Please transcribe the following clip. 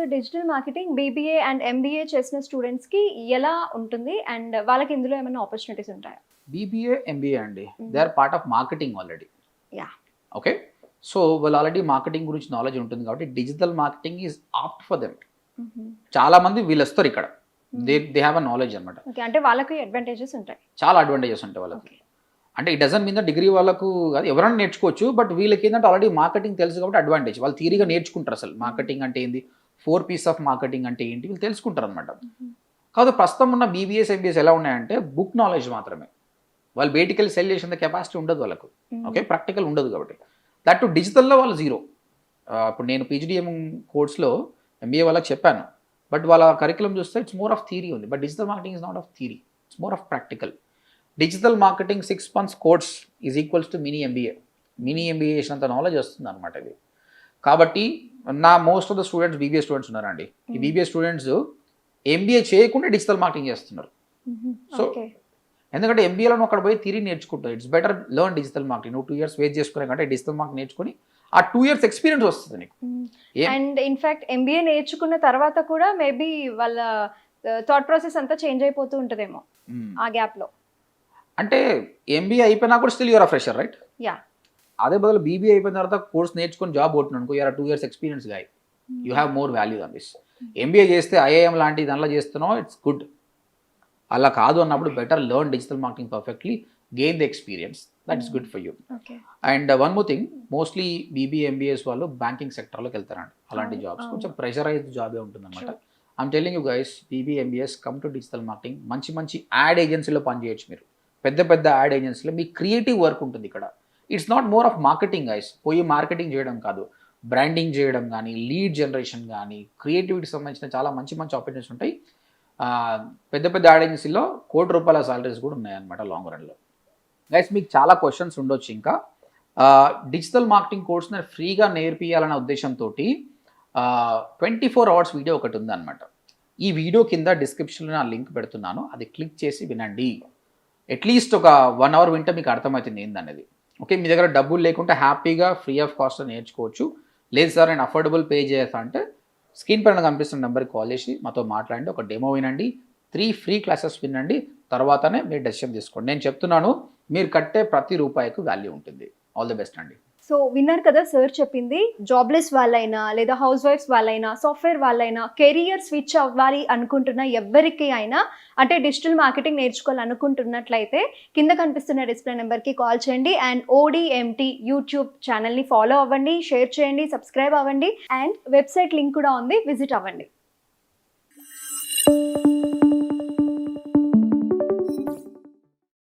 Sir digital marketing BBA and MBA చేసిన స్టూడెంట్స్కి ఎలా ఉంటుంది అండ్ వాళ్ళకి ఇందులో ఏమైనా ఆపర్చునిటీస్ ఉంటాయా? బీబీఏ ఎంబీఏ అండి, they are part of marketing already. Yeah. Okay, so వాళ్ళు ఆల్రెడీ మార్కెటింగ్ గురించి నాలెడ్జ్ ఉంటుంది కాబట్టి digital marketing is apt for them. చాలా మంది వీళ్ళు వస్తారు ఇక్కడ, దే హ్యావ్ అ నాలెడ్జ్ అనమాట. ఓకే, అంటే వాళ్ళకి అడ్వాంటేజెస్ ఉంటాయి, చాలా అడ్వాంటేజెస్ ఉంటాయి వాళ్ళకి. అంటే ఈ డజన్ మీద డిగ్రీ వాళ్ళకు కాదు, ఎవరైనా నేర్చుకోవచ్చు, బట్ వీళ్ళకి ఏంటంటే ఆల్రెడీ మార్కెటింగ్ తెలుసు కాబట్టి అడ్వాంటేజ్. వాళ్ళు థియరీగా నేర్చుకుంటారు అసలు మార్కెటింగ్ అంటే ఏంది, 4 P's ఆఫ్ మార్కెటింగ్ అంటే ఏంటి వీళ్ళు తెలుసుకుంటారు అనమాట. కాదు ప్రస్తుతం ఉన్న బీబీఎస్ ఎంబీఎస్ ఎలా ఉన్నాయంటే బుక్ నాలెడ్జ్ మాత్రమే, వాళ్ళు బయటికి వెళ్ళి సెల్ చేసేంత కెపాసిటీ ఉండదు వాళ్ళకు. ఓకే, ప్రాక్టికల్ ఉండదు కాబట్టి దట్ టు డిజిటల్లో వాళ్ళు జీరో. ఇప్పుడు నేను పీజీడిఎం కోర్స్లో ఎంబీఏ వాళ్ళకి చెప్పాను, బట్ వాళ్ళ కరికులం చూస్తే ఇట్స్ మోర్ ఆఫ్ థియరీ ఉంది, but digital marketing is not of theory, it's more of practical. Digital marketing 6 months course is equals to mini MBA. Mini MBA చేసినంత knowledge వస్తుంది అనమాట ఇది. కాబట్టి నా most of the students BBA students ఉన్నారండి. ఈ BBA students MBA చేయకుండా digital marketing చేస్తున్నారు. సో ఎందుకంటే ఎంబీఏలో అక్కడ పోయి థియరీ నేర్చుకుంటారు. It's better learn digital marketing. నువ్వు 2 years వేస్ట్ చేసుకునే కంటే డిజిటల్ మార్కెటింగ్ నేర్చుకుని ఆ 2 years ఎక్స్పీరియన్స్ వస్తుంది నీకు. అండ్ ఇన్ఫాక్ట్ ఎంబీఏ నేర్చుకున్న తర్వాత కూడా మేబీ వాళ్ళ థాట్ ప్రాసెస్ అంతా చేంజ్ అయిపోతూ ఉంటుందేమో ఆ గ్యాప్ లో. అంటే ఎంబీఏ అయిపోయినా కూడా still you are a fresher, right? Yeah. అదే బదులు బీబీఏ అయిపోయిన తర్వాత కోర్స్ నేర్చుకొని జాబ్ కొట్టిన అనుకో, you are 2 years experience guy, you have more value than this. MBA చేస్తే ఐఐఎం లాంటి దానిలో చేస్తున్నావు, ఇట్స్ గుడ్. అలా కాదు అన్నప్పుడు better learn digital marketing perfectly, gain the experience, that is good for you. And one more thing, mostly BBA MBAs వాళ్ళు banking సెక్టర్లోకి వెళ్తారండి. అలాంటి జాబ్స్ కొంచెం ప్రెషరైజ్డ్ జాబే ఉంటుంది అనమాట. I'm telling you guys, BBA MBAs come to digital marketing. మంచి మంచి యాడ్ ఏజెన్సీలో పనిచేయచ్చు మీరు, పెద్ద పెద్ద యాడ్ ఏజెన్సీలో మీ క్రియేటివ్ వర్క్ ఉంటుంది ఇక్కడ. It's not more of marketing guys, పోయి మార్కెటింగ్ చేయడం కాదు, బ్రాండింగ్ చేయడం కానీ, లీడ్ జనరేషన్ కానీ, క్రియేటివిటీకి సంబంధించిన చాలా మంచి మంచి ఆపర్చునిటీస్ ఉంటాయి. పెద్ద పెద్ద యాడ్ ఏజెన్సీలో ₹1,00,00,000 సాలరీస్ కూడా ఉన్నాయన్నమాట లాంగ్ రన్లో. గైస్ మీకు చాలా క్వశ్చన్స్ ఉండొచ్చు. ఇంకా డిజిటల్ మార్కెటింగ్ కోర్స్ నేను ఫ్రీగా నేర్పియాలన్న ఉద్దేశంతో 24 hours వీడియో ఒకటి ఉందన్నమాట. ఈ వీడియో కింద డిస్క్రిప్షన్లో నా లింక్ పెడుతున్నాను, అది క్లిక్ చేసి వినండి. అట్లీస్ట్ ఒక 1 hour వింటే మీకు అర్థమవుతుంది ఏందనేది. ఓకే, మీ దగ్గర డబ్బులు లేకుంటే హ్యాపీగా ఫ్రీ ఆఫ్ కాస్ట్ నేర్చుకోవచ్చు. లేదు సార్ నేను అఫోర్డబుల్ పే చేస్తా అంటే స్క్రీన్ పైన కనిపిస్తున్న నెంబర్కి కాల్ చేసి మాతో మాట్లాడండి, ఒక డెమో వినండి, 3 free క్లాసెస్ వినండి, తర్వాతనే మీరు డెసిషన్ తీసుకోండి. నేను చెప్తున్నాను, మీరు కట్టే ప్రతి రూపాయికి వాల్యూ ఉంటుంది. ఆల్ ది బెస్ట్ అండి. సో విన్నారు కదా సార్ చెప్పింది. జాబ్లెస్ వాళ్ళైనా లేదా హౌస్ వైఫ్స్ వాళ్ళైనా సాఫ్ట్వేర్ వాళ్ళైనా కెరియర్ స్విచ్ అవ్వాలి అనుకుంటున్న ఎవరికి అయినా, అంటే డిజిటల్ మార్కెటింగ్ నేర్చుకోవాలనుకుంటున్నట్లయితే కింద కనిపిస్తున్న డిస్ప్లే నెంబర్కి కాల్ చేయండి. అండ్ ODMT యూట్యూబ్ ఛానల్ని ఫాలో అవ్వండి, షేర్ చేయండి, సబ్స్క్రైబ్ అవ్వండి. అండ్ వెబ్సైట్ లింక్ కూడా ఉంది, విజిట్ అవ్వండి.